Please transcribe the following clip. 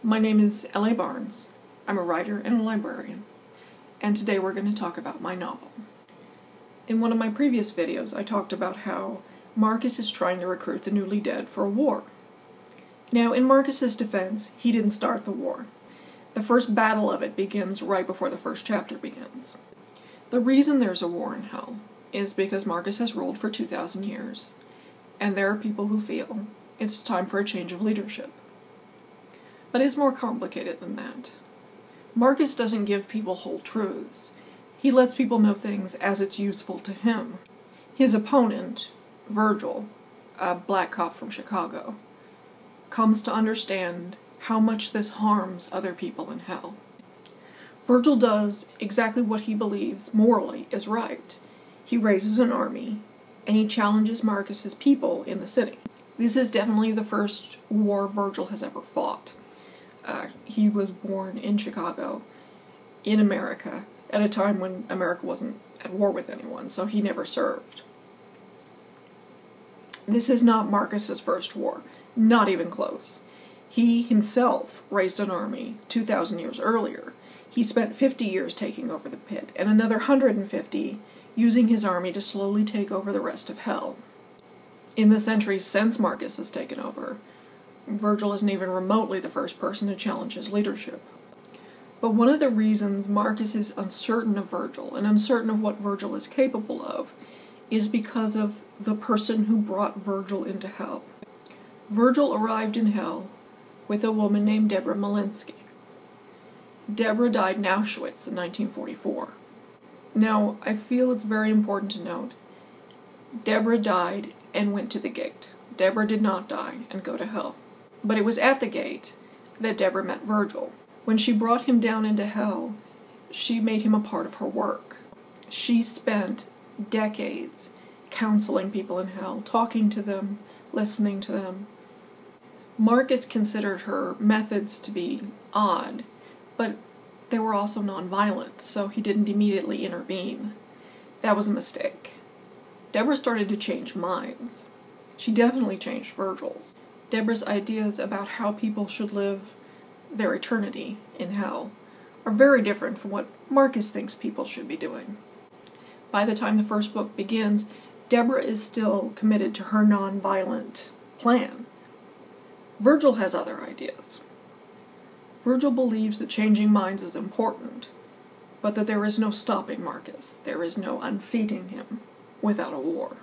My name is L.A. Barnes. I'm a writer and a librarian, and today we're going to talk about my novel. In one of my previous videos, I talked about how Marcus is trying to recruit the newly dead for a war. Now, in Marcus's defense, he didn't start the war. The first battle of it begins right before the first chapter begins. The reason there's a war in hell is because Marcus has ruled for 2,000 years, and there are people who feel it's time for a change of leadership. But it's more complicated than that. Marcus doesn't give people whole truths. He lets people know things as it's useful to him. His opponent, Virgil, a black cop from Chicago, comes to understand how much this harms other people in hell. Virgil does exactly what he believes morally is right. He raises an army, and he challenges Marcus's people in the city. This is definitely the first war Virgil has ever fought. He was born in Chicago, in America, at a time when America wasn't at war with anyone, so he never served. This is not Marcus's first war, not even close. He himself raised an army 2,000 years earlier. He spent 50 years taking over the pit, and another 150 using his army to slowly take over the rest of hell. In the centuries since Marcus has taken over, Virgil isn't even remotely the first person to challenge his leadership. But one of the reasons Marcus is uncertain of Virgil, and uncertain of what Virgil is capable of, is because of the person who brought Virgil into hell. Virgil arrived in hell with a woman named Deborah Malinsky. Deborah died in Auschwitz in 1944. Now, I feel it's very important to note, Deborah died and went to the gate. Deborah did not die and go to hell. But it was at the gate that Deborah met Virgil. When she brought him down into hell, she made him a part of her work. She spent decades counseling people in hell, talking to them, listening to them. Marcus considered her methods to be odd, but they were also nonviolent, so he didn't immediately intervene. That was a mistake. Deborah started to change minds. She definitely changed Virgil's. Deborah's ideas about how people should live their eternity in hell are very different from what Marcus thinks people should be doing. By the time the first book begins, Deborah is still committed to her non-violent plan. Virgil has other ideas. Virgil believes that changing minds is important, but that there is no stopping Marcus. There is no unseating him without a war.